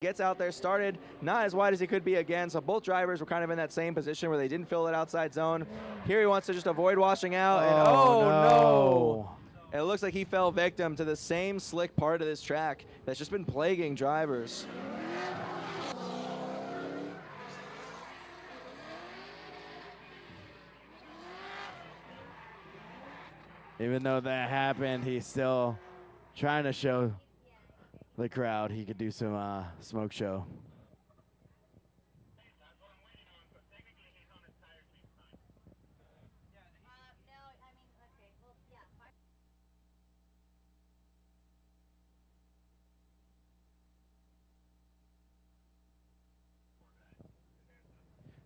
Gets out there, started not as wide as he could be again, so both drivers were kind of in that same position where they didn't fill that outside zone. Here he wants to just avoid washing out, and oh no! It looks like he fell victim to the same slick part of this track that's just been plaguing drivers. Even though that happened, he's still trying to show the crowd he could do some smoke show.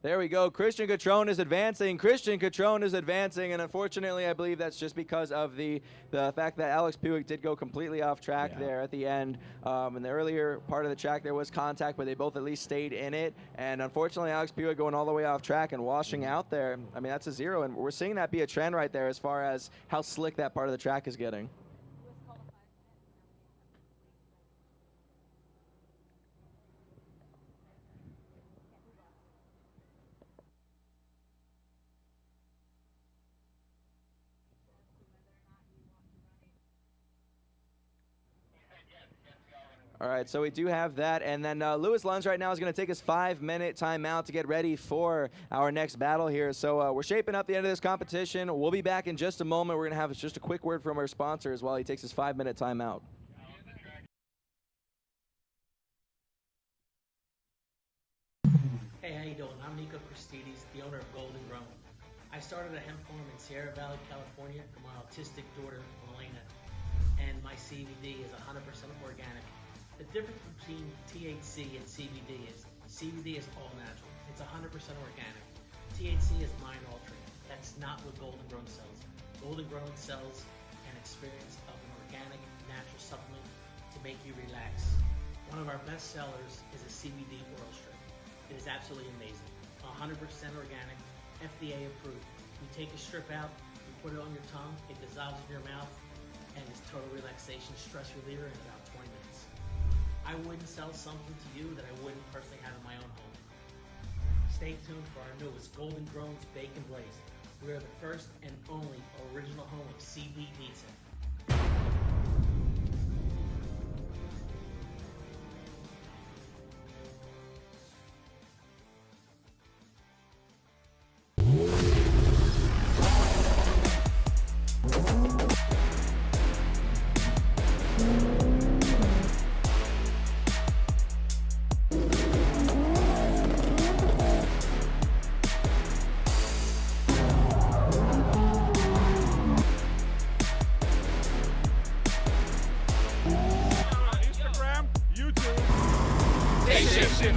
There we go. Christian Catrone is advancing. Christian Catrone is advancing, and unfortunately, I believe that's just because of the fact that Alex Puig did go completely off track there at the end. In the earlier part of the track, there was contact, but they both at least stayed in it. And unfortunately, Alex Puig going all the way off track and washing out there. I mean, that's a zero, and we're seeing that be a trend right there as far as how slick that part of the track is getting. All right, so we do have that, and then Lewis Lunds right now is going to take his 5-minute timeout to get ready for our next battle here. So we're shaping up the end of this competition. We'll be back in just a moment. We're going to have just a quick word from our sponsors while he takes his 5-minute timeout. Hey, how you doing? I'm Nico Christides, the owner of Golden Grown. I started a hemp farm in Sierra Valley, California for my autistic daughter, Elena, and my CBD is 100% organic. The difference between THC and CBD is all natural. It's 100% organic. THC is mind altering. That's not what Golden Grown sells. Golden Grown sells an experience of an organic, natural supplement to make you relax. One of our best sellers is a CBD oral strip. It is absolutely amazing. 100% organic, FDA approved. You take a strip out, you put it on your tongue, it dissolves in your mouth, and it's total relaxation, stress reliever in about 20 minutes. I wouldn't sell something to you that I wouldn't personally have in my own home. Stay tuned for our newest Golden Grown's Bake and Blaze. We are the first and only original home of CB Pizza. Instagram, YouTube, Station.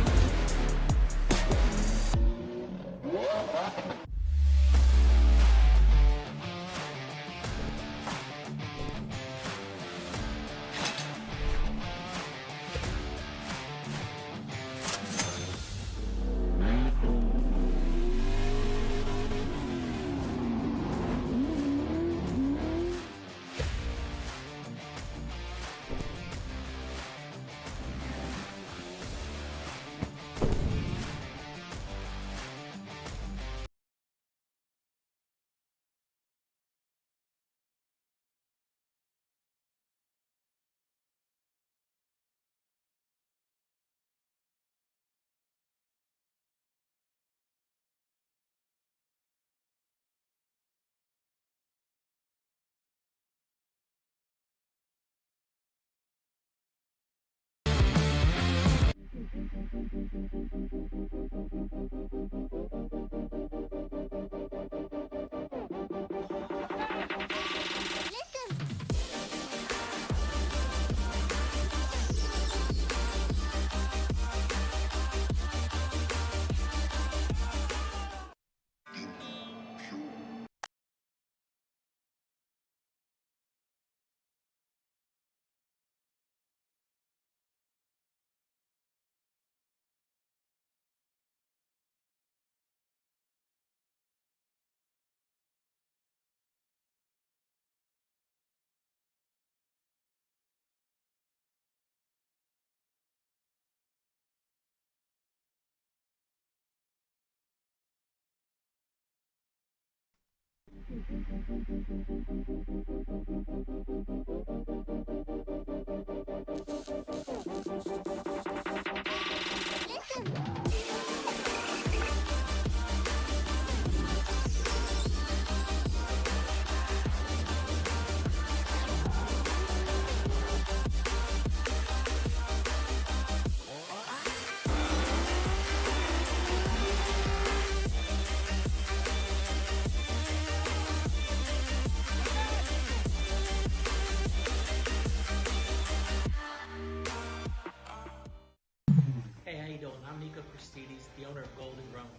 The owner of Golden Grown.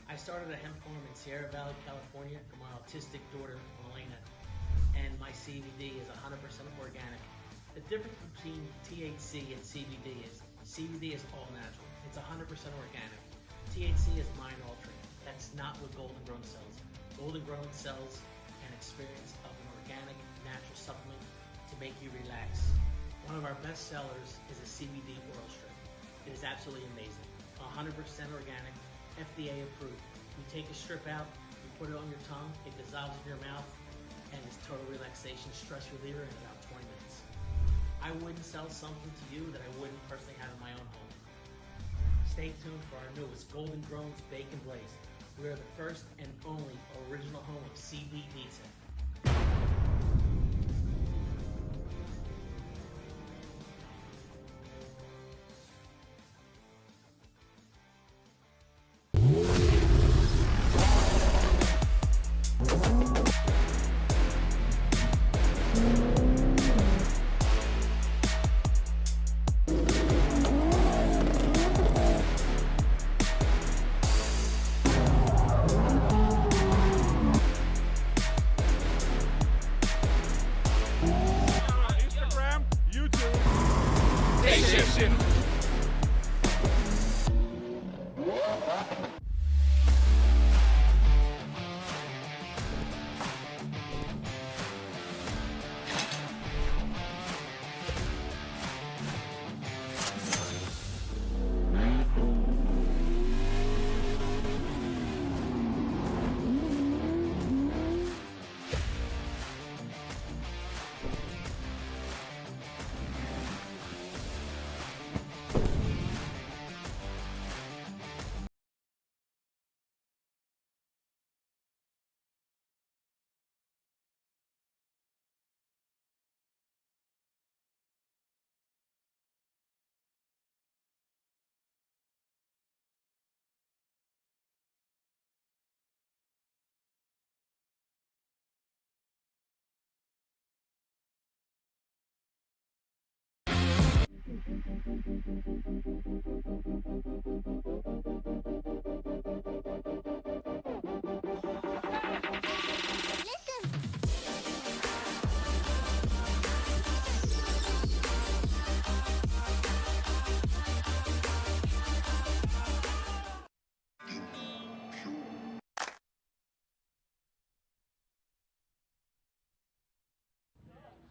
I started a hemp farm in Sierra Valley, California for my autistic daughter, Elena, and my CBD is 100% organic. The difference between THC and CBD is CBD is all natural. It's 100% organic. THC is mind-altering. That's not what Golden Grown sells. Golden Grown sells an experience of an organic, natural supplement to make you relax. One of our best sellers is a CBD oral strip. It is absolutely amazing. 100% organic, FDA approved. You take a strip out, you put it on your tongue, it dissolves in your mouth, and it's total relaxation, stress reliever in about 20 minutes. I wouldn't sell something to you that I wouldn't personally have in my own home. Stay tuned for our newest Golden Grown's Bake and Blaze. We are the first and only original home of CBD tech. Instagram, YouTube. Station.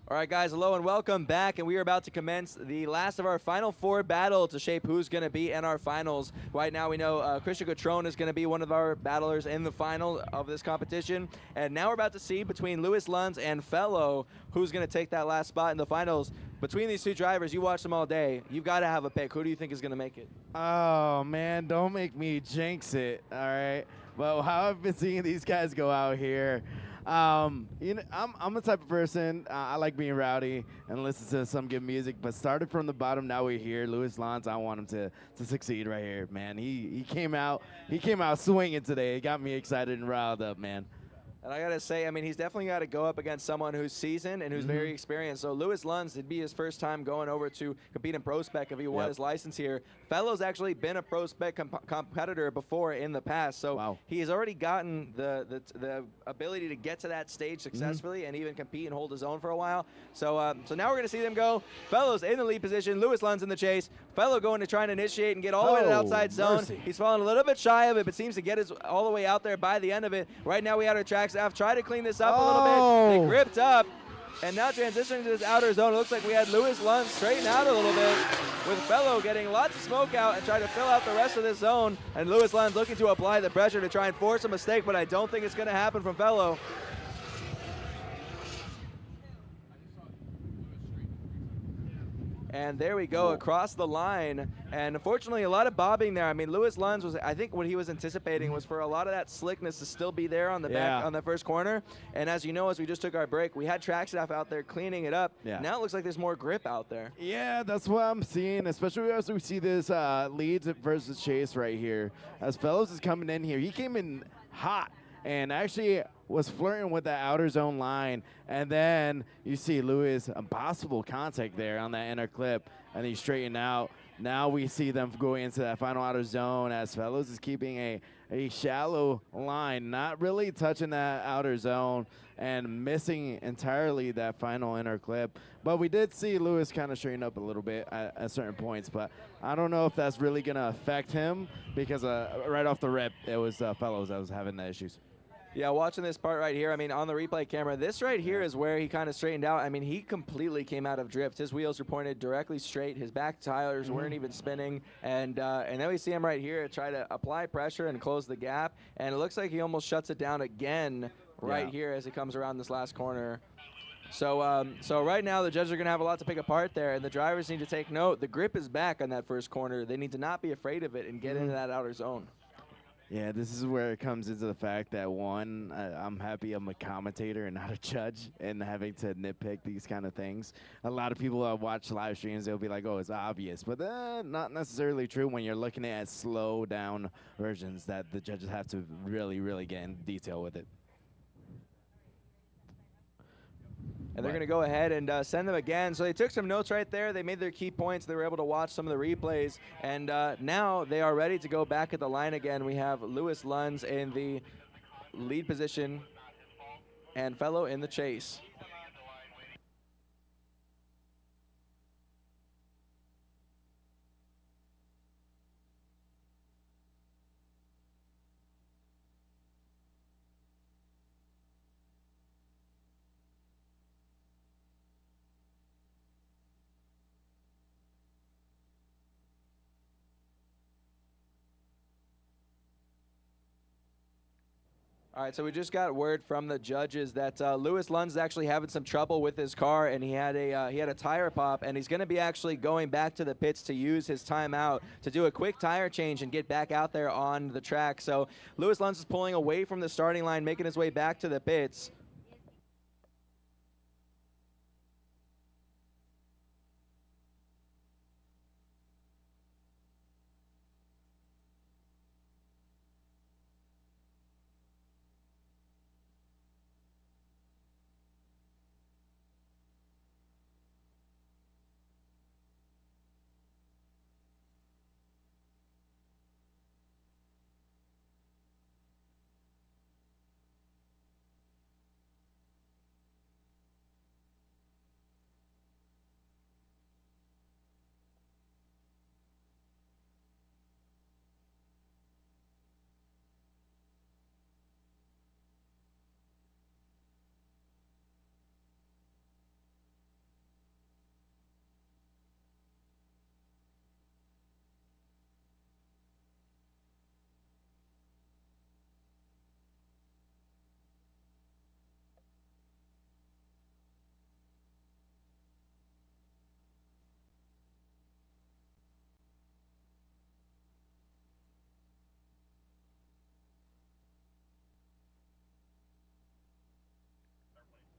All right, guys, hello and welcome back, and we are about to commence the last of our Final Four battle to shape who's going to be in our finals. Right now, we know Christian Cotrone is going to be one of our battlers in the final of this competition, and now we're about to see between Lewis Lunds and Fellow who's going to take that last spot in the finals. Between these two drivers, you watch them all day. You've got to have a pick. Who do you think is going to make it? Oh, man, don't make me jinx it, all right? Well, how I've been seeing these guys go out here, you know, I'm the type of person, I like being rowdy and listen to some good music, but started from the bottom, now we're here. Lewis Lunds, I want him to succeed right here, man. He came out swinging today. It got me excited and riled up, man. And I got to say, I mean, he's definitely got to go up against someone who's seasoned and who's very experienced. So Lewis Lunds, it'd be his first time going over to compete in Pro Spec if he won his license here. Fellow's actually been a Pro Spec competitor before in the past. So he has already gotten the ability to get to that stage successfully and even compete and hold his own for a while. So so now we're going to see them go. Fellow's in the lead position. Lewis Lunds in the chase. Fellow going to try and initiate and get all the way to the outside zone. He's fallen a little bit shy of it, but seems to get his all the way out there by the end of it. Right now we had our track staff try to clean this up a little bit. They gripped up, and now transitioning to this outer zone. It looks like we had Lewis Lunds straighten out a little bit, with Fellow getting lots of smoke out and trying to fill out the rest of this zone. And Lewis Lunds looking to apply the pressure to try and force a mistake, but I don't think it's going to happen from Fellow. And there we go, across the line. And unfortunately, a lot of bobbing there. I mean, Lewis Lunds was, I think what he was anticipating was for a lot of that slickness to still be there on the back, on the first corner. And as you know, as we just took our break, we had track staff out there cleaning it up. Now it looks like there's more grip out there. Yeah, that's what I'm seeing, especially as we see this leads versus chase right here. As Fellows is coming in here, he came in hot and actually was flirting with that outer zone line. And then you see Lewis, impossible contact there on that inner clip, and he straightened out. Now we see them go into that final outer zone as Fellows is keeping a shallow line, not really touching that outer zone and missing entirely that final inner clip. But we did see Lewis kind of straighten up a little bit at certain points, but I don't know if that's really going to affect him because right off the rip, it was Fellows that was having the issues. Yeah, watching this part right here, I mean, on the replay camera, this right here is where he kind of straightened out. I mean, he completely came out of drift. His wheels were pointed directly straight. His back tires weren't even spinning. And then we see him right here try to apply pressure and close the gap. And it looks like he almost shuts it down again right here as he comes around this last corner. So so right now the judges are going to have a lot to pick apart there, and the drivers need to take note. The grip is back on that first corner. They need to not be afraid of it and get into that outer zone. Yeah, this is where it comes into the fact that, one, I'm happy I'm a commentator and not a judge and having to nitpick these kind of things. A lot of people watch live streams, they'll be like, oh, it's obvious. But not necessarily true when you're looking at slow down versions that the judges have to really, really get in detail with it. And they're going to go ahead and send them again. So they took some notes right there. They made their key points. They were able to watch some of the replays. And now they are ready to go back at the line again. We have Lewis Lunds in the lead position and Fellow in the chase. All right, so we just got word from the judges that Lewis Lunds is actually having some trouble with his car, and he had a tire pop, and he's going to be actually going back to the pits to use his timeout to do a quick tire change and get back out there on the track. So Lewis Lunds is pulling away from the starting line, making his way back to the pits.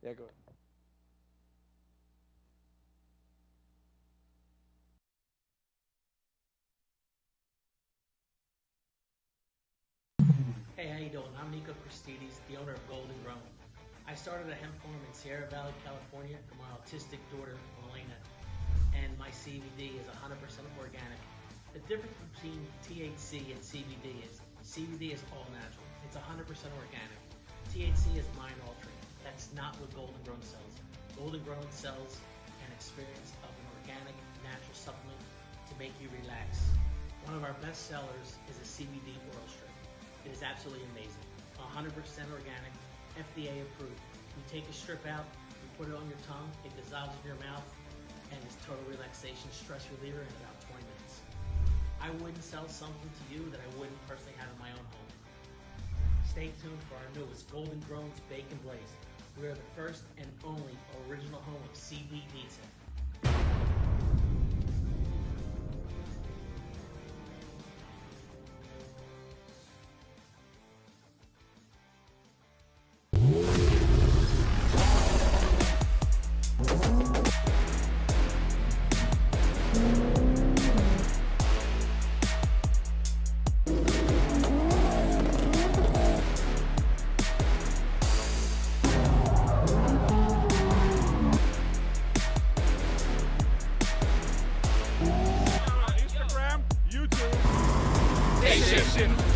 Yeah, go ahead. Hey, how you doing? I'm Nico Christidis, the owner of Golden Grown. I started a hemp farm in Sierra Valley, California for my autistic daughter, Elena, and my CBD is 100% organic. The difference between THC and CBD is all natural. It's 100% organic. THC is mind-altering. That's not what Golden Grown sells. Golden Grown sells an experience of an organic, natural supplement to make you relax. One of our best sellers is a CBD oral strip. It is absolutely amazing. 100% organic, FDA approved. You take a strip out, you put it on your tongue, it dissolves in your mouth, and it's total relaxation, stress reliever in about 20 minutes. I wouldn't sell something to you that I wouldn't personally have in my own home. Stay tuned for our newest Golden Grown's Bake and Blaze. We are the first and only original home of CBD tech. Station.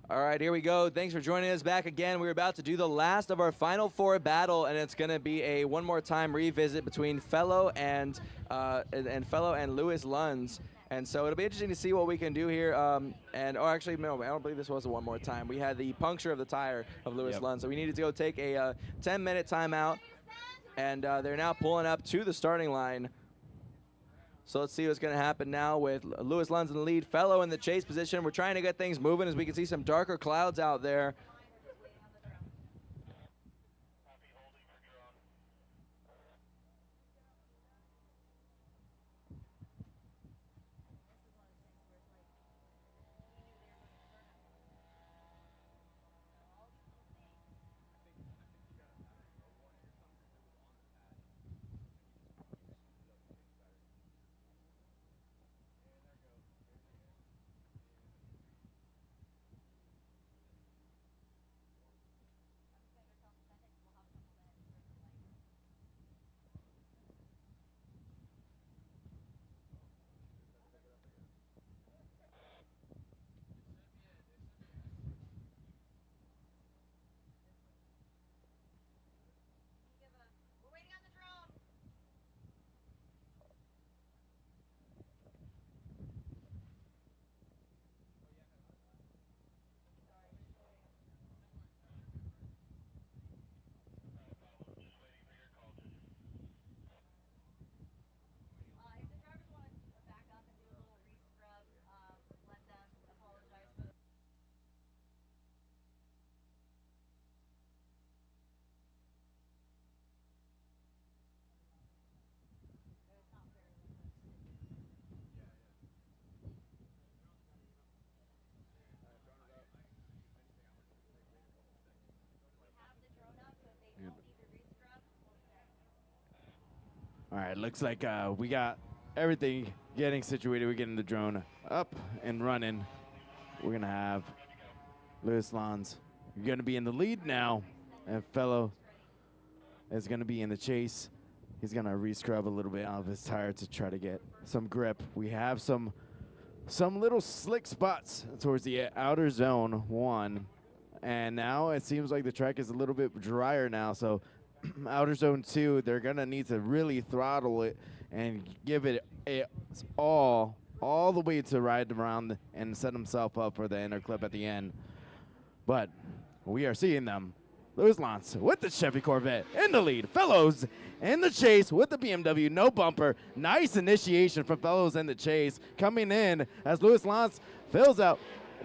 All right, here we go. Thanks for joining us back again. We're about to do the last of our Final Four battle, and it's going to be a one more time revisit between Fellow and Lewis Lunds. And so it'll be interesting to see what we can do here. Actually, no, I don't believe this was a one more time. We had the puncture of the tire of Lewis Lunds, so we needed to go take a 10-minute timeout. And they're now pulling up to the starting line. So let's see what's going to happen now with Lewis Lunds in the lead, Fellow in the chase position. We're trying to get things moving as we can see some darker clouds out there. All right, looks like we got everything getting situated. We're getting the drone up and running. We're going to have Lewis Lunds. You're going to be in the lead now, and Fellow is going to be in the chase. He's going to re-scrub a little bit out of his tire to try to get some grip. We have some little slick spots towards the outer zone 1, and now it seems like the track is a little bit drier now, so outer zone 2, they're going to need to really throttle it and give it all the way to ride around and set himself up for the inner clip at the end. But we are seeing them. Lewis Lunds with the Chevy Corvette in the lead. Fellows in the chase with the BMW, no bumper. Nice initiation from Fellows in the chase. Coming in as Lewis Lunds fills out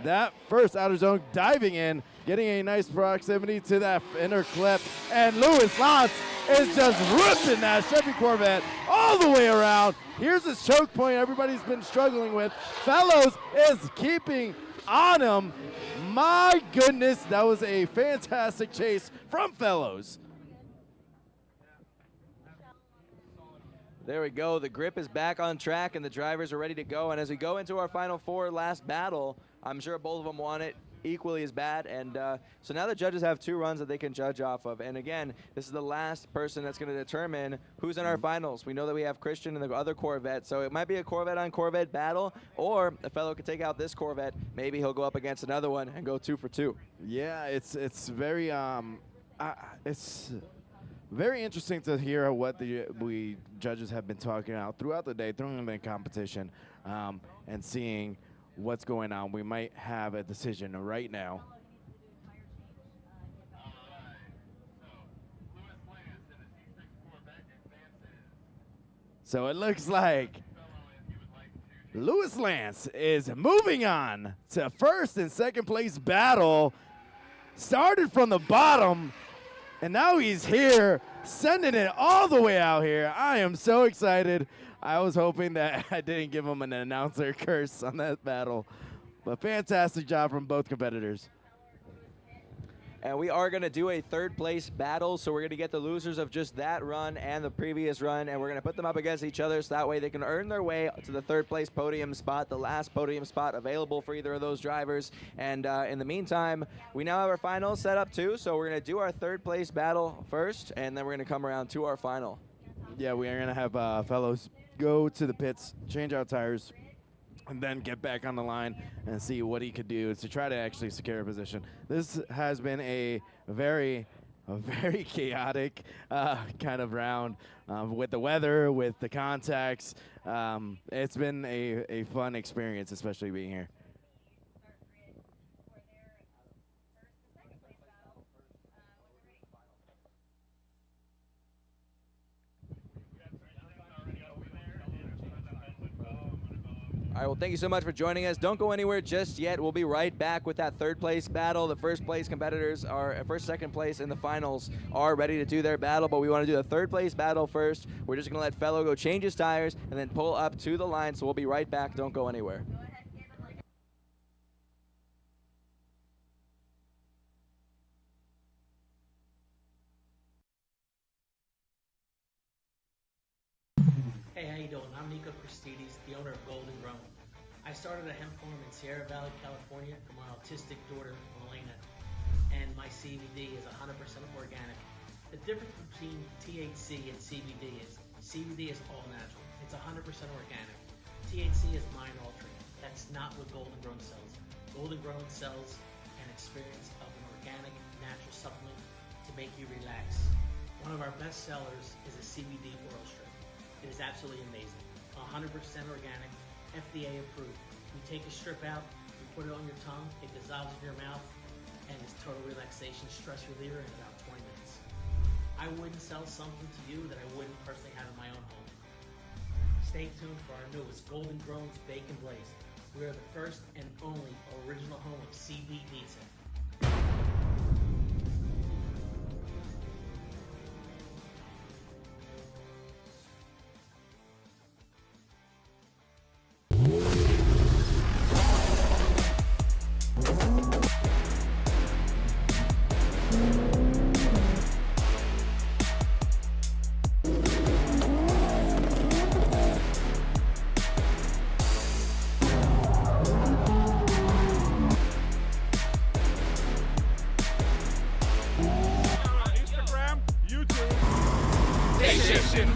that first outer zone, diving in, getting a nice proximity to that inner clip. And Lewis Lunds is just ripping that Chevy Corvette all the way around. Here's his choke point everybody's been struggling with. Fellows is keeping on him. My goodness, that was a fantastic chase from Fellows. There we go. The grip is back on track, and the drivers are ready to go. And as we go into our final four last battle, I'm sure both of them want it equally as bad. And so now the judges have 2 runs that they can judge off of. And again, this is the last person that's going to determine who's in our finals. We know that we have Christian and the other Corvette, so it might be a Corvette on Corvette battle, or a fellow could take out this Corvette. Maybe he'll go up against another one and go 2 for 2. Yeah, it's very it's very interesting to hear what we judges have been talking about throughout the day, throughout the competition, and seeing what's going on. We might have a decision right now. So it looks like Louis Lance is moving on to first and second place battle. Started from the bottom, and now he's here, sending it all the way out here. I am so excited. I was hoping that I didn't give him an announcer curse on that battle. But fantastic job from both competitors. And we are going to do a 3rd place battle, so we're going to get the losers of just that run and the previous run, and we're going to put them up against each other so that way they can earn their way to the 3rd place podium spot, the last podium spot available for either of those drivers. And in the meantime, we now have our finals set up too, so we're going to do our 3rd place battle first, and then we're going to come around to our final. Yeah, we are going to have fellows go to the pits, change out tires, and then get back on the line and see what he could do to try to actually secure a position. This has been a very chaotic kind of round with the weather, with the contacts. It's been a fun experience, especially being here. All right, well, thank you so much for joining us. Don't go anywhere just yet. We'll be right back with that 3rd place battle. The 1st place competitors are, 2nd place in the finals are ready to do their battle, but we want to do the 3rd place battle first. We're just going to let Fellow go change his tires and then pull up to the line, so we'll be right back. Don't go anywhere. Hey, how you doing? I'm Nico Christidis, the owner of Golden Grown. I started a hemp farm in Sierra Valley, California for my autistic daughter, Elena, and my CBD is 100% organic. The difference between THC and CBD is all natural. It's 100% organic. THC is mind-altering. That's not what Golden Grown sells. Golden Grown sells an experience of an organic, natural supplement to make you relax. One of our best sellers is a CBD oral strip. It is absolutely amazing. 100% organic, FDA approved. You take a strip out, you put it on your tongue, it dissolves in your mouth, and it's total relaxation, stress reliever in about 20 minutes. I wouldn't sell something to you that I wouldn't personally have in my own home. Stay tuned for our newest Golden Grown's Bake and Blaze. We are the first and only original home of CB pizza. Instagram, YouTube. Station.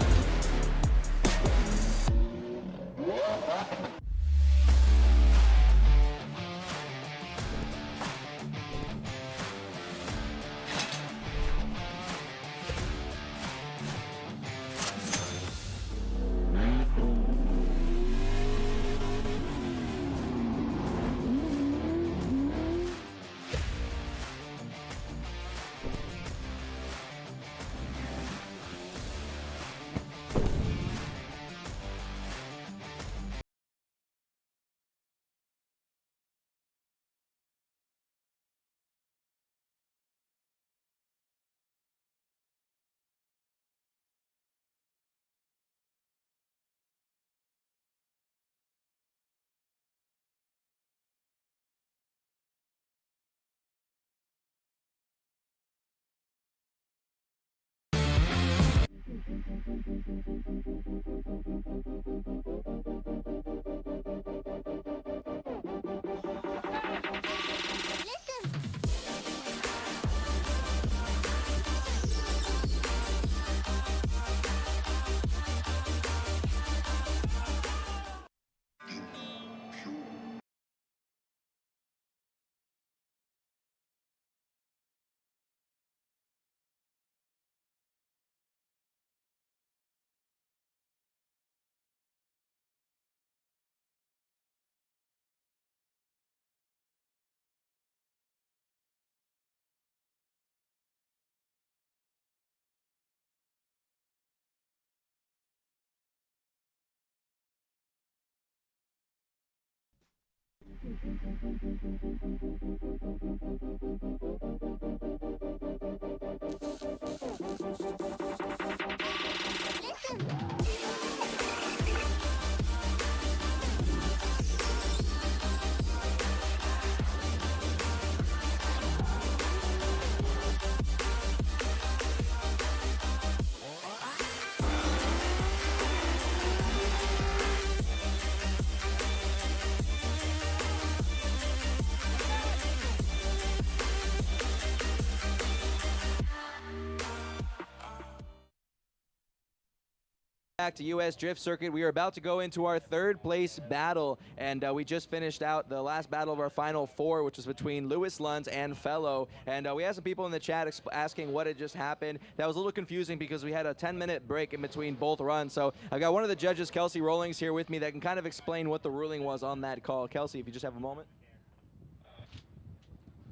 Back to US Drift Circuit. We are about to go into our third place battle, and we just finished out the last battle of our final four, which was between Lewis Lunds and Fellow. And we had some people in the chat asking what had just happened. That was a little confusing because we had a 10-minute break in between both runs. So I got one of the judges, Kelsey Rollings, here with me that can kind of explain what the ruling was on that call. Kelsey, if you just have a moment.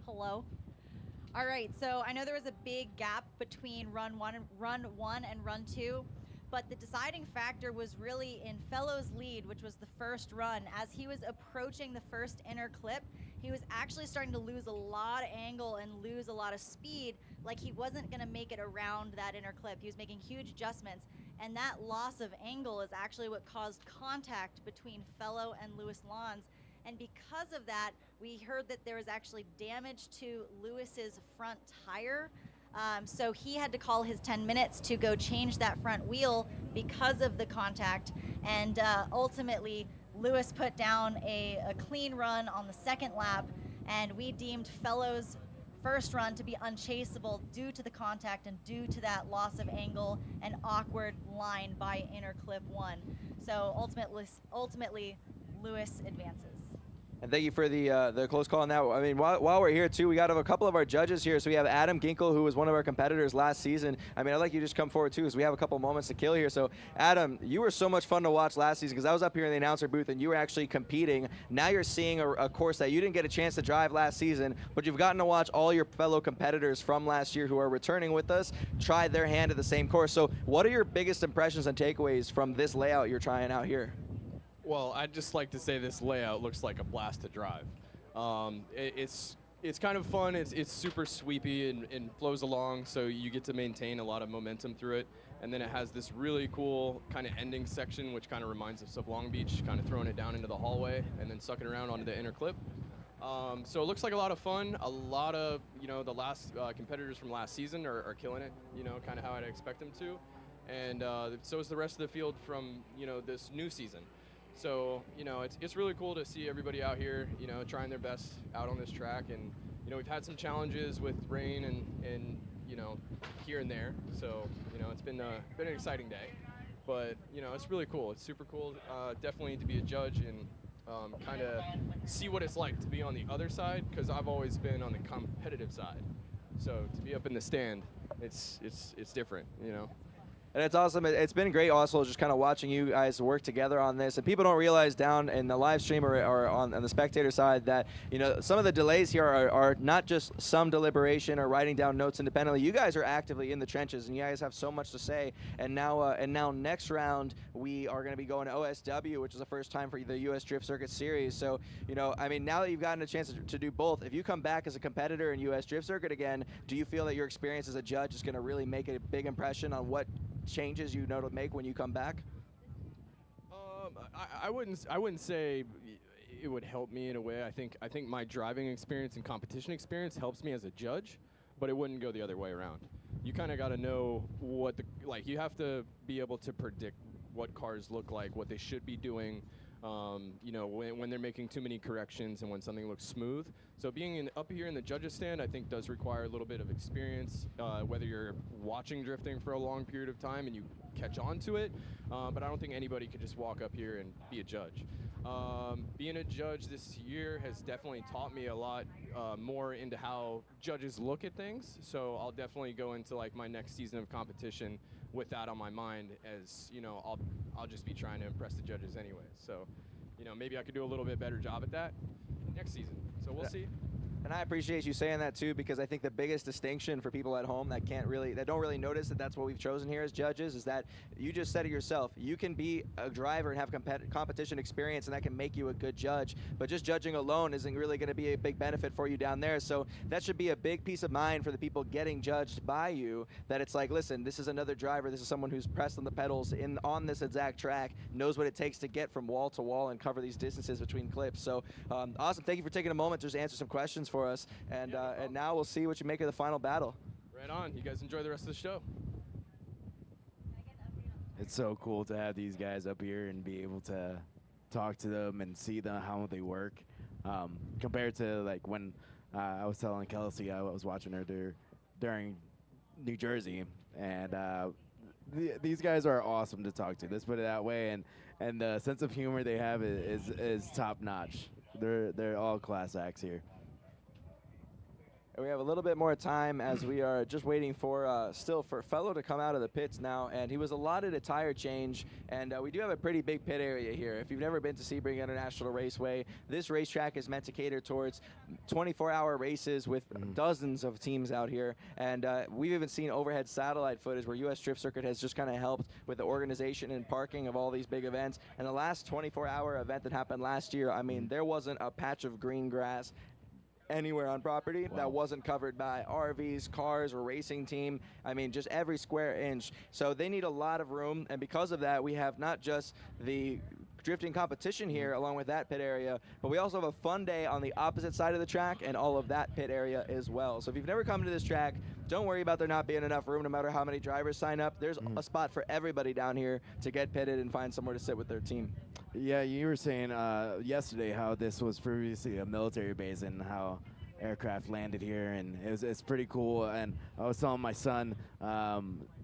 Hello. All right, so I know there was a big gap between run one and run two. But the deciding factor was really in Fellow's lead, which was the first run. As he was approaching the first inner clip, he was actually starting to lose a lot of angle and lose a lot of speed, like he wasn't gonna make it around that inner clip. He was making huge adjustments, and that loss of angle is actually what caused contact between Fellow and Lewis Lawns. And because of that, we heard that there was actually damage to Lewis's front tire. So he had to call his 10 minutes to go change that front wheel because of the contact. And ultimately, Lewis put down a clean run on the second lap, and we deemed Fellow's first run to be unchaseable due to the contact and due to that loss of angle and awkward line by inner clip one. So ultimately Lewis advances. And thank you for the close call on that. I mean, while we're here, too, we got a couple of our judges here. So we have Adam Ginkle, who was one of our competitors last season. I mean, I'd like you to just come forward, too, because we have a couple moments to kill here. So, Adam, you were so much fun to watch last season because I was up here in the announcer booth, and you were actually competing. Now you're seeing a course that you didn't get a chance to drive last season, but you've gotten to watch all your fellow competitors from last year who are returning with us try their hand at the same course. So what are your biggest impressions and takeaways from this layout you're trying out here? Well, I'd just like to say this layout looks like a blast to drive. It's kind of fun. It's super sweepy and flows along, so you get to maintain a lot of momentum through it. And then it has this really cool kind of ending section, which kind of reminds us of Long Beach, kind of throwing it down into the hallway and then sucking around onto the inner clip. So it looks like a lot of fun. A lot of, the last competitors from last season are killing it, kind of how I'd expect them to. And so is the rest of the field from, this new season. So, it's really cool to see everybody out here, trying their best out on this track. And, we've had some challenges with rain and here and there. So, it's been an exciting day. But, it's really cool. It's super cool, definitely to be a judge and kind of see what it's like to be on the other side, because I've always been on the competitive side. So to be up in the stand, it's different, And it's awesome. It's been great also just kind of watching you guys work together on this. And people don't realize down in the live stream or on the spectator side that, some of the delays here are not just some deliberation or writing down notes independently. You guys are actively in the trenches, and you guys have so much to say. And now next round, we are going to be going to OSW, which is the first time for the US Drift Circuit Series. So, I mean, now that you've gotten a chance to do both, if you come back as a competitor in US Drift Circuit again, do you feel that your experience as a judge is going to really make a big impression on what changes to make when you come back? I wouldn't say it would help me in a way. I think my driving experience and competition experience helps me as a judge, but it wouldn't go the other way around. You kind of got to know what you have to be able to predict what cars look like, what they should be doing, when they're making too many corrections and when something looks smooth. So being up here in the judges stand, I think does require a little bit of experience, whether you're watching drifting for a long period of time and you catch on to it, but I don't think anybody could just walk up here and be a judge. Being a judge this year has definitely taught me a lot more into how judges look at things, so I'll definitely go into my next season of competition with that on my mind, as I'll just be trying to impress the judges anyway. So maybe I could do a little bit better job at that next season, so we'll see. And I appreciate you saying that too, because I think the biggest distinction for people at home that don't really notice that that's what we've chosen here as judges is that you just said it yourself. You can be a driver and have competition experience, and that can make you a good judge. But just judging alone isn't really going to be a big benefit for you down there. So that should be a big peace of mind for the people getting judged by you. That it's like, listen, this is another driver. This is someone who's pressed on the pedals on this exact track, knows what it takes to get from wall to wall and cover these distances between clips. So awesome. Thank you for taking a moment to just answer some questions for us, and now we'll see what you make of the final battle. Right on. You guys enjoy the rest of the show. It's so cool to have these guys up here and be able to talk to them and see them how they work, compared to like when I was telling Kelsey I was watching her during New Jersey, and these guys are awesome to talk to. Let's put it that way, and the sense of humor they have is top notch. They're all class acts here. We have a little bit more time as we are just waiting for still for Fellow to come out of the pits now, and he was allotted a tire change, and we do have a pretty big pit area here. If you've never been to Sebring International Raceway, this racetrack is meant to cater towards 24-hour races with dozens of teams out here, and we've even seen overhead satellite footage where USDrift Circuit has just kind of helped with the organization and parking of all these big events. And the last 24-hour event that happened last year, I mean, there wasn't a patch of green grass anywhere on property that wasn't covered by RVs, cars, or racing team. I mean, just every square inch. So they need a lot of room, and because of that, we have not just the drifting competition here along with that pit area, but we also have a fun day on the opposite side of the track and all of that pit area as well. So if you've never come to this track, don't worry about there not being enough room no matter how many drivers sign up. There's a spot for everybody down here to get pitted and find somewhere to sit with their team. Yeah, you were saying yesterday how this was previously a military base and how aircraft landed here, and it's pretty cool. And I was telling my son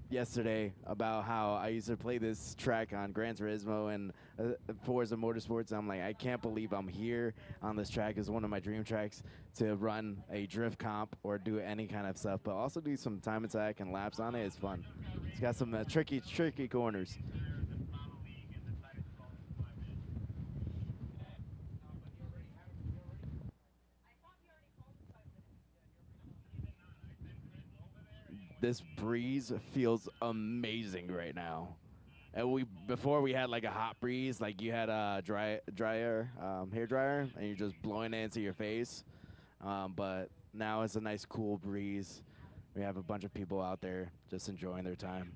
yesterday about how I used to play this track on Gran Turismo and Forza Motorsports. I'm like, I can't believe I'm here on this track. It's one of my dream tracks to run a drift comp or do any kind of stuff, but also do some time attack and laps on it. It's fun. It's got some tricky corners. This breeze feels amazing right now. And before we had like a hot breeze, like you had a hair dryer, and you're just blowing it into your face. But now it's a nice cool breeze. We have a bunch of people out there just enjoying their time.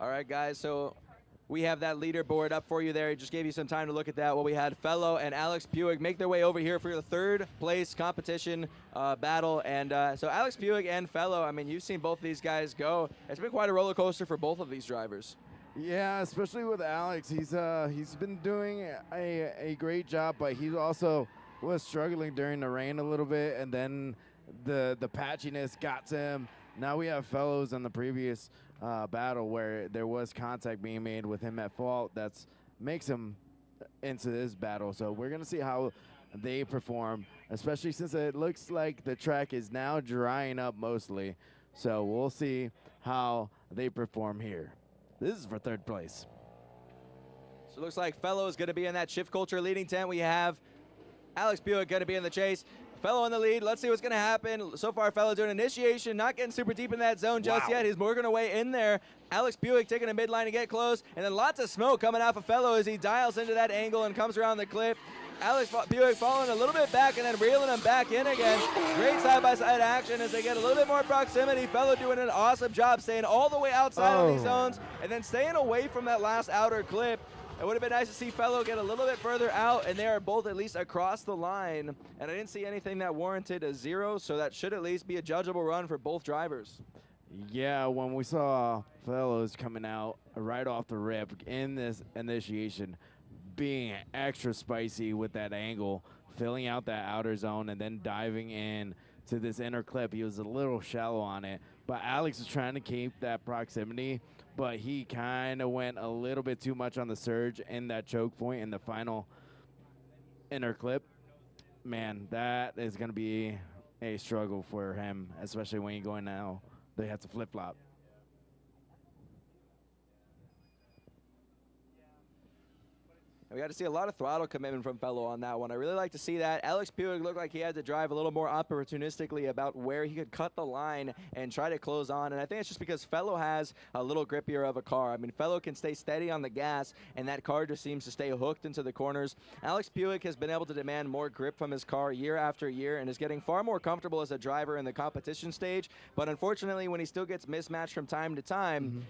All right, guys, so we have that leaderboard up for you there. Just gave you some time to look at that. Well, we had Fellow and Alex Puig make their way over here for the third place competition battle. And so Alex Puig and Fellow, I mean, you've seen both of these guys go. It's been quite a roller coaster for both of these drivers. Yeah, especially with Alex. He's been doing a great job, but he also was struggling during the rain a little bit, and then the patchiness got to him. Now we have Fellows in the previous battle where there was contact being made with him at fault. That makes him into this battle. So we're going to see how they perform, especially since it looks like the track is now drying up mostly. So we'll see how they perform here. This is for third place. So it looks like Fellow is going to be in that shift culture leading tent. We have Alex Buick going to be in the chase. Fellow in the lead. Let's see what's going to happen. So far, Fellow doing initiation, not getting super deep in that zone just yet. He's working away in there. Alex Buick taking a midline to get close, and then lots of smoke coming off of Fellow as he dials into that angle and comes around the clip. Alex Buick falling a little bit back and then reeling him back in again. Great side-by-side action as they get a little bit more proximity. Fellow doing an awesome job staying all the way outside of these zones and then staying away from that last outer clip. It would have been nice to see Fellow get a little bit further out, and they are both at least across the line. And I didn't see anything that warranted a 0, so that should at least be a judgeable run for both drivers. Yeah, when we saw Fellows coming out right off the rip in this initiation, being extra spicy with that angle, filling out that outer zone, and then diving in to this inner clip, he was a little shallow on it. But Alex was trying to keep that proximity, but he kind of went a little bit too much on the surge in that choke point in the final inner clip. Man, that is going to be a struggle for him, especially when you're going now. They have to flip-flop. We got to see a lot of throttle commitment from Fellow on that one. I really like to see that. Alex Puig looked like he had to drive a little more opportunistically about where he could cut the line and try to close on. And I think it's just because Fellow has a little grippier of a car. I mean, Fellow can stay steady on the gas, and that car just seems to stay hooked into the corners. Alex Puig has been able to demand more grip from his car year after year and is getting far more comfortable as a driver in the competition stage. But unfortunately, when he still gets mismatched from time to time,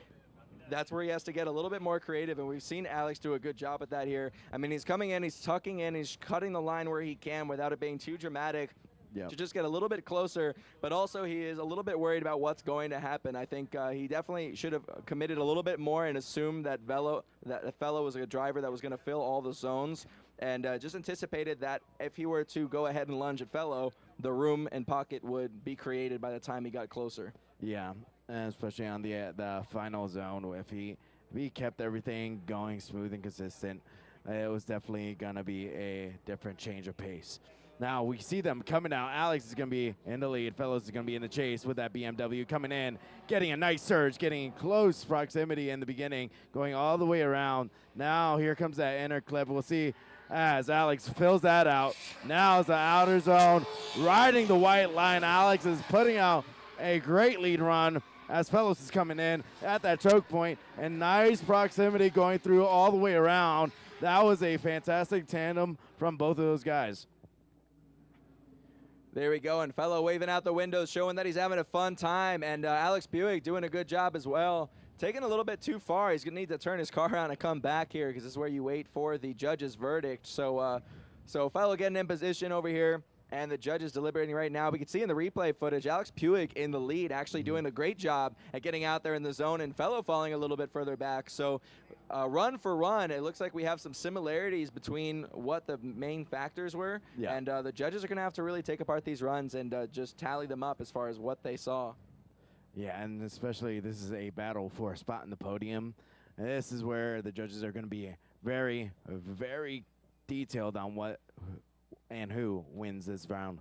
that's where he has to get a little bit more creative, and we've seen Alex do a good job at that here. I mean, he's coming in, he's tucking in, he's cutting the line where he can without it being too dramatic to just get a little bit closer, but also he is a little bit worried about what's going to happen. I think he definitely should have committed a little bit more and assumed that Fellow was a driver that was going to fill all the zones, and just anticipated that if he were to go ahead and lunge at Fellow, the room and pocket would be created by the time he got closer. Yeah. Especially on the final zone, if he kept everything going smooth and consistent, it was definitely going to be a different change of pace. Now we see them coming out. Alex is going to be in the lead. Fellows is going to be in the chase with that BMW coming in, getting a nice surge, getting in close proximity in the beginning, going all the way around. Now here comes that inner clip. We'll see as Alex fills that out. Now is the outer zone, riding the white line. Alex is putting out a great lead run as Fellows is coming in at that choke point, and nice proximity going through all the way around. That was a fantastic tandem from both of those guys. There we go, and Fellow waving out the windows, showing that he's having a fun time, and Alex Buick doing a good job as well. Taking a little bit too far. He's going to need to turn his car around and come back here because this is where you wait for the judge's verdict. So Fellow getting in position over here. And the judge is deliberating right now. We can see in the replay footage, Alex Puig in the lead, actually doing a great job at getting out there in the zone, and Fellow falling a little bit further back. So run for run, it looks like we have some similarities between what the main factors were. Yeah. And the judges are going to have to really take apart these runs and just tally them up as far as what they saw. Yeah, and especially this is a battle for a spot in the podium. This is where the judges are going to be very, very detailed on what and who wins this round.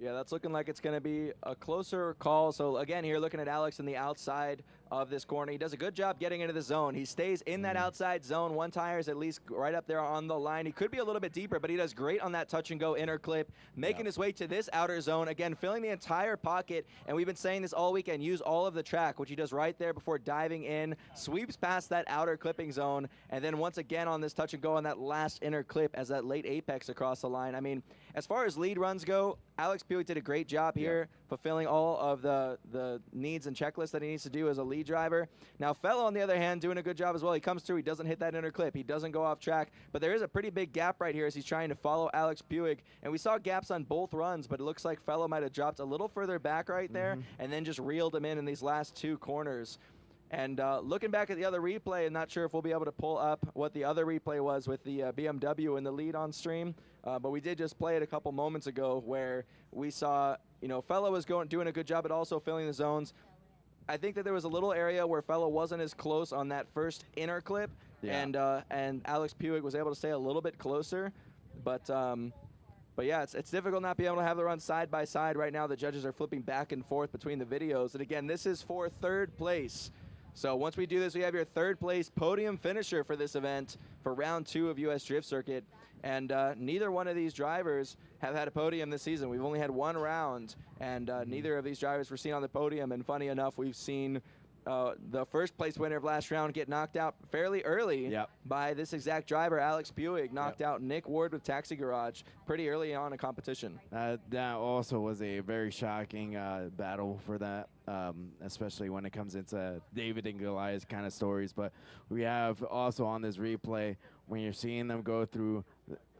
Yeah, that's looking like it's going to be a closer call. So again, here looking at Alex in the outside of this corner. He does a good job getting into the zone. He stays in that outside zone. One tire is at least right up there on the line. He could be a little bit deeper, but he does great on that touch and go inner clip, making his way to this outer zone. Again, filling the entire pocket, and we've been saying this all weekend, use all of the track, which he does right there before diving in, sweeps past that outer clipping zone, and then once again on this touch and go on that last inner clip as that late apex across the line. I mean, as far as lead runs go, Alex Puig did a great job here, fulfilling all of the needs and checklists that he needs to do as a lead driver. Now, Fellow, on the other hand, doing a good job as well. He comes through, he doesn't hit that inner clip, he doesn't go off track, but there is a pretty big gap right here as he's trying to follow Alex Puig, and we saw gaps on both runs, but it looks like Fellow might have dropped a little further back right there, and then just reeled him in these last two corners. And looking back at the other replay, I'm not sure if we'll be able to pull up what the other replay was with the BMW in the lead on stream, but we did just play it a couple moments ago where we saw, you know, Fellow was doing a good job at also filling the zones. I think that there was a little area where Fellow wasn't as close on that first inner clip, and Alex Puig was able to stay a little bit closer, but yeah, it's difficult not being able to have the run side by side right now. The judges are flipping back and forth between the videos, and again, this is for third place. So once we do this, we have your third place podium finisher for this event for round 2 of US Drift Circuit. And neither one of these drivers have had a podium this season. We've only had one round, and neither of these drivers were seen on the podium. And funny enough, we've seen the first place winner of last round get knocked out fairly early by this exact driver, Alex Puig, knocked out Nick Ward with Taxi Garage pretty early on in competition. That also was a very shocking battle for that, especially when it comes into David and Goliath kind of stories. But we have also on this replay, when you're seeing them go through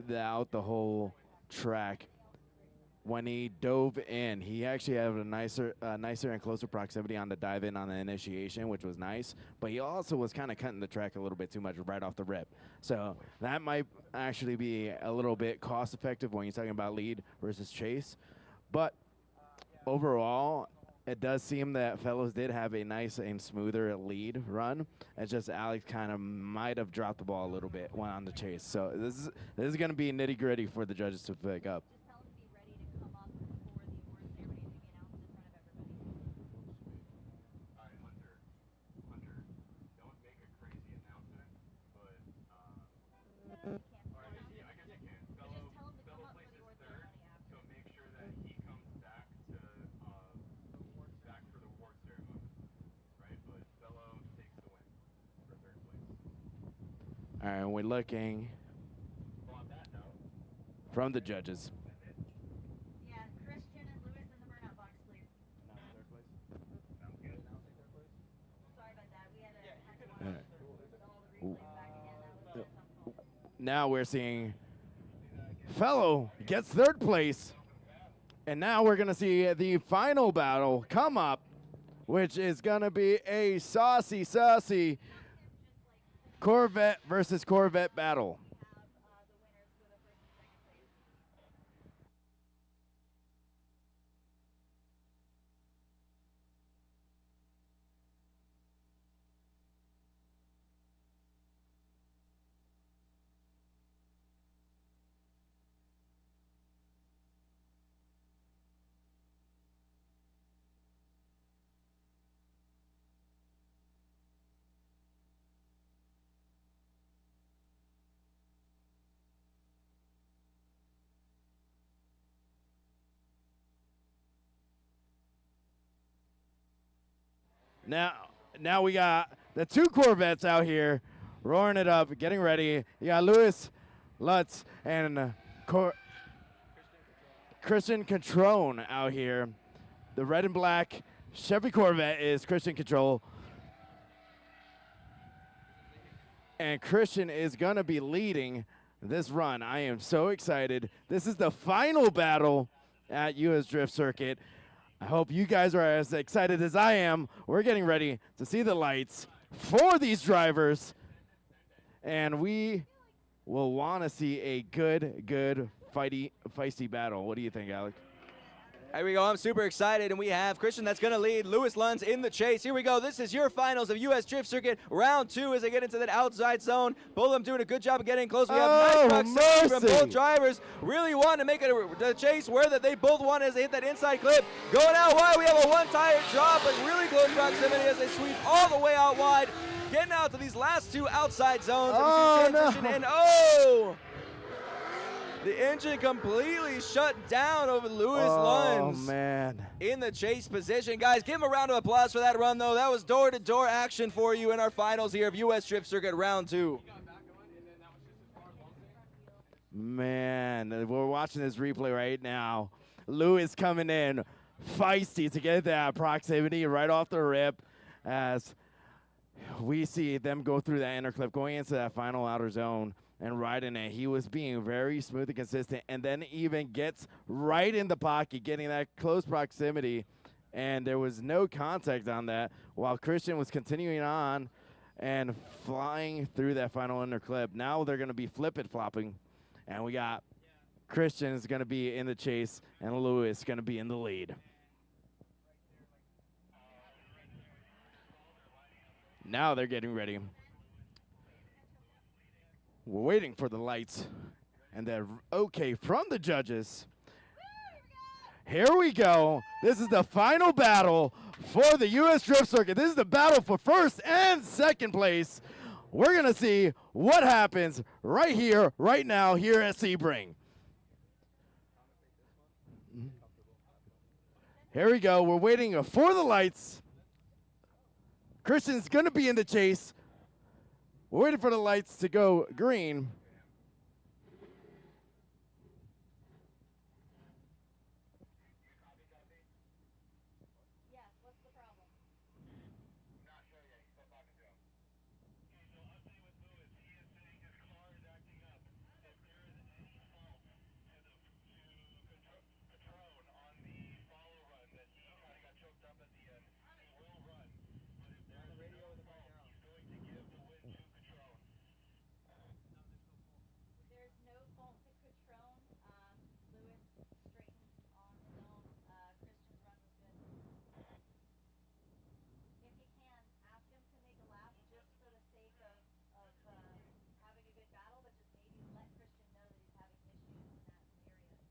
the whole track, when he dove in, he actually had a nicer and closer proximity on the dive in on the initiation, which was nice. But he also was kind of cutting the track a little bit too much right off the rip. So that might actually be a little bit cost effective when you're talking about lead versus chase. But overall, it does seem that Fellows did have a nice and smoother lead run. It's just Alex kind of might have dropped the ball a little bit when on the chase. So this is going to be nitty gritty for the judges to pick up. All right, we're looking from the judges. Yeah, Christian and Lewis in the burnout box, please. Sorry about that. We had all the replays back again. That was Now we're seeing Fellow gets third place. And now we're going to see the final battle come up, which is going to be a saucy Corvette versus Corvette battle. Now we got the two Corvettes out here roaring it up, getting ready. You got Lewis Lutz and Christian Catrone out here. The red and black Chevy Corvette is Christian Control. And Christian is going to be leading this run. I am so excited. This is the final battle at US Drift Circuit. I hope you guys are as excited as I am. We're getting ready to see the lights for these drivers. And we will want to see a good feisty battle. What do you think, Alec? Here we go. I'm super excited, and we have Christian that's going to lead. Lewis Lunds in the chase. Here we go. This is your finals of US Drift Circuit round 2 as they get into that outside zone. Both of them doing a good job of getting close. We have nice proximity from both drivers. Really want to make it a chase where that they both want to hit that inside clip. Going out wide, we have a one-tire drop, but really close proximity as they sweep all the way out wide. Getting out to these last 2 outside zones. And the engine completely shut down over Lewis Lunds. Oh, man. In the chase position. Guys, give him a round of applause for that run, though. That was door-to-door action for you in our finals here of US Drift Circuit round 2. Man, we're watching this replay right now. Lewis coming in feisty to get that proximity right off the rip as we see them go through that inner clip, going into that final outer zone. And riding it, he was being very smooth and consistent, and then even gets right in the pocket, getting that close proximity, and there was no contact on that, while Christian was continuing on and flying through that final inner clip. Now they're going to be flopping, and we got Christian is going to be in the chase, and Lewis going to be in the lead. Now they're getting ready. We're waiting for the lights and the okay from the judges. Here we go. This is the final battle for the US Drift Circuit. This is the battle for first and second place. We're going to see what happens right here, right now, here at Sebring. Here we go. We're waiting for the lights. Christian's going to be in the chase. We're waiting for the lights to go green. Yes, what's the problem? Not sure yet. He's still talking to him. Okay, so update with Lewis. He is saying his car is acting up. If there is any fault to Patron on the follow run that he kind of got choked up at the end, he will run. But if there is no fault, he's going to give the win to Patron. There's no fault to Patron. Lewis straightened on his own. Christian's run was good. If you can, ask him to make a lap just for the sake of having a good battle, but just maybe let Christian know that he's having issues in that area.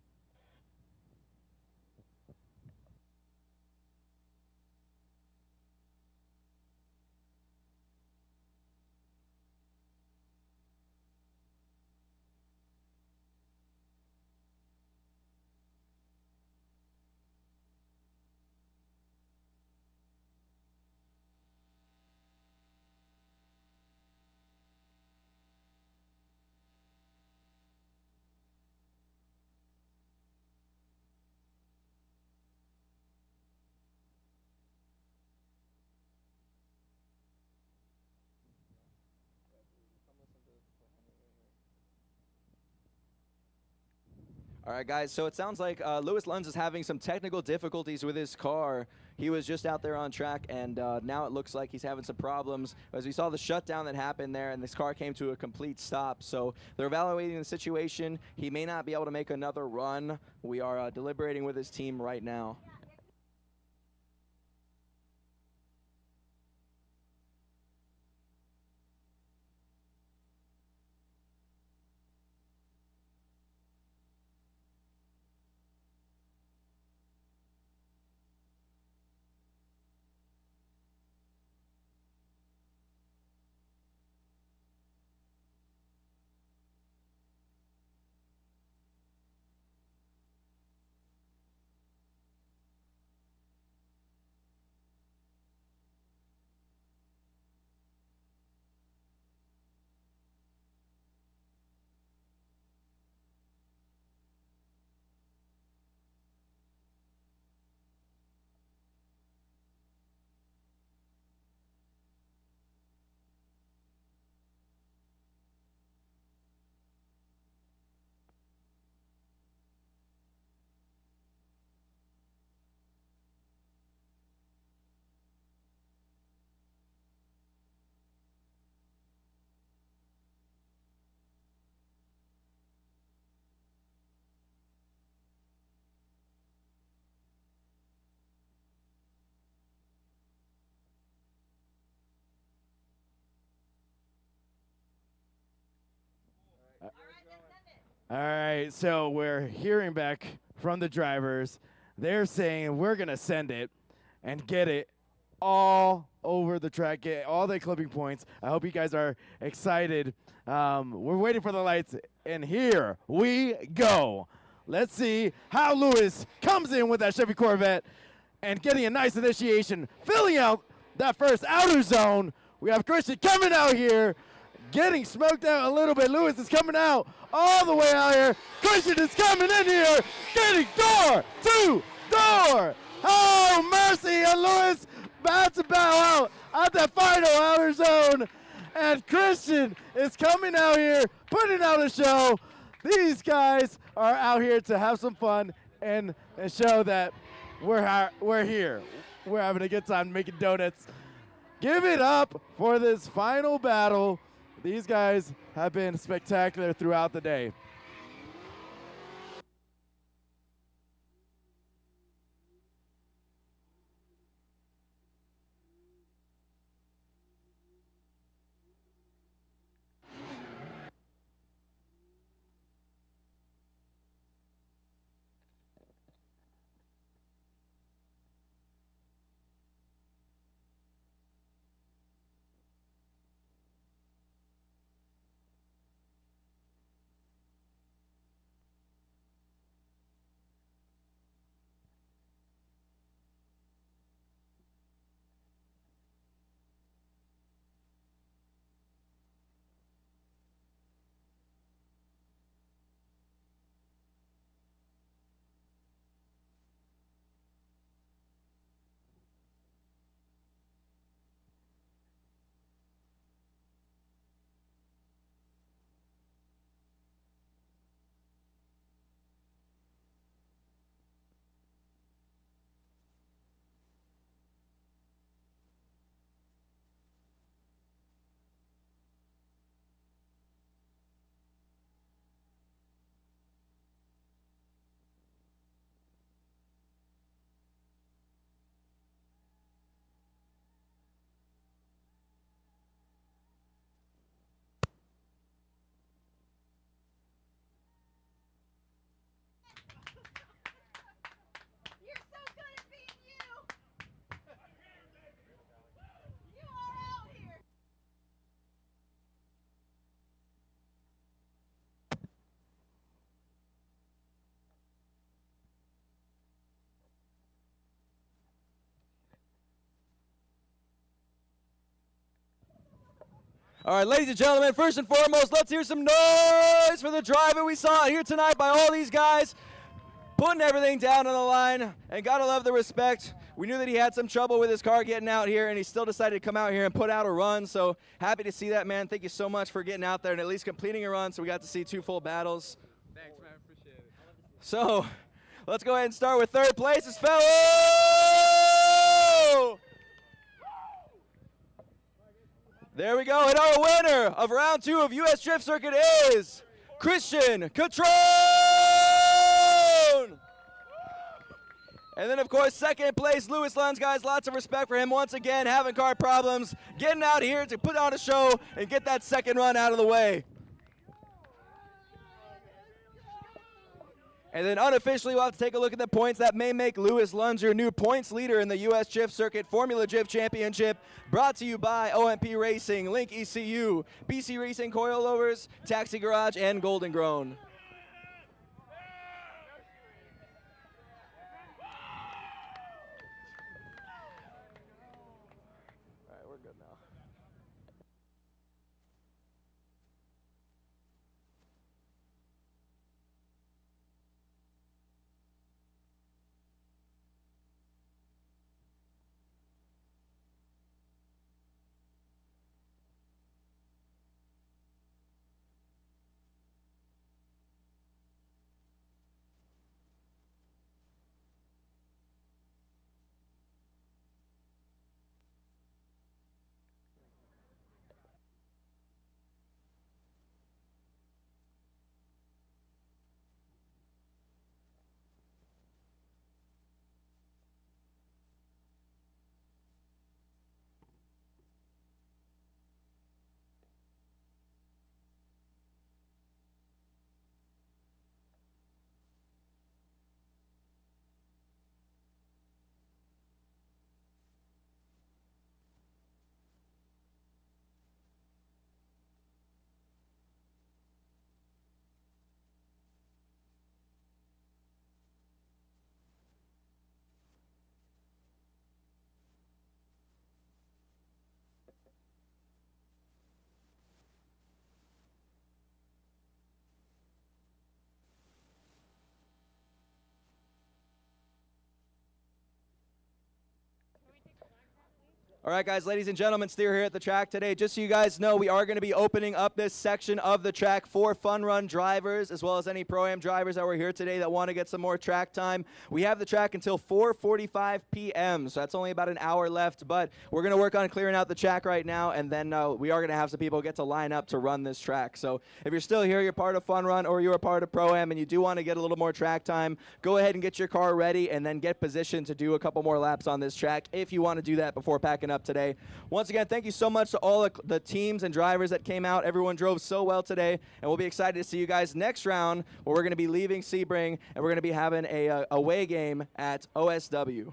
All right, guys, so it sounds like Lewis Lunds is having some technical difficulties with his car. He was just out there on track, and now it looks like he's having some problems. As we saw the shutdown that happened there, and this car came to a complete stop. So they're evaluating the situation. He may not be able to make another run. We are deliberating with his team right now. All right, so we're hearing back from the drivers. They're saying we're going to send it and get it all over the track, get all the clipping points. I hope you guys are excited. We're waiting for the lights, and here we go. Let's see how Lewis comes in with that Chevy Corvette and getting a nice initiation, filling out that first outer zone. We have Christian coming out here, getting smoked out a little bit. Lewis is coming out all the way out here. Christian is coming in here, getting door to door. Oh, mercy, and Lewis about to bow out at that final outer zone. And Christian is coming out here, putting out a show. These guys are out here to have some fun and show that we're here. We're having a good time making donuts. Give it up for this final battle. These guys have been spectacular throughout the day. You're so good at being you. You are out here. All right, ladies and gentlemen, first and foremost, let's hear some noise for the driver we saw here tonight by all these guys, putting everything down on the line, and gotta love the respect. We knew that he had some trouble with his car getting out here, and he still decided to come out here and put out a run, so happy to see that, man. Thank you so much for getting out there and at least completing a run, so we got to see 2 full battles. Thanks, man. Appreciate it. So, let's go ahead and start with third place. It's fellow! There we go, and our winner of round 2 of US Drift Circuit is Christian Catrone! And then, of course, second place, Lewis Lunds, guys. Lots of respect for him once again, having car problems, getting out here to put on a show and get that second run out of the way. And then unofficially, we'll have to take a look at the points that may make Lewis Lunds your new points leader in the US Drift Circuit Formula Drift Championship, brought to you by OMP Racing, Link ECU, BC Racing Coilovers, Taxi Garage, and Golden Grown. All right, we're good now. All right, guys, ladies and gentlemen, Steer here at the track today. Just so you guys know, we are going to be opening up this section of the track for Fun Run drivers, as well as any Pro-Am drivers that were here today that want to get some more track time. We have the track until 4:45 p.m., so that's only about an hour left, but we're going to work on clearing out the track right now, and then we are going to have some people get to line up to run this track. So if you're still here, you're part of Fun Run, or you're a part of Pro-Am, and you do want to get a little more track time, go ahead and get your car ready, and then get positioned to do a couple more laps on this track if you want to do that before packing up today. Once again, thank you so much to all the teams and drivers that came out. Everyone drove so well today, and we'll be excited to see you guys next round, where we're going to be leaving Sebring, and we're going to be having a away game at OSW.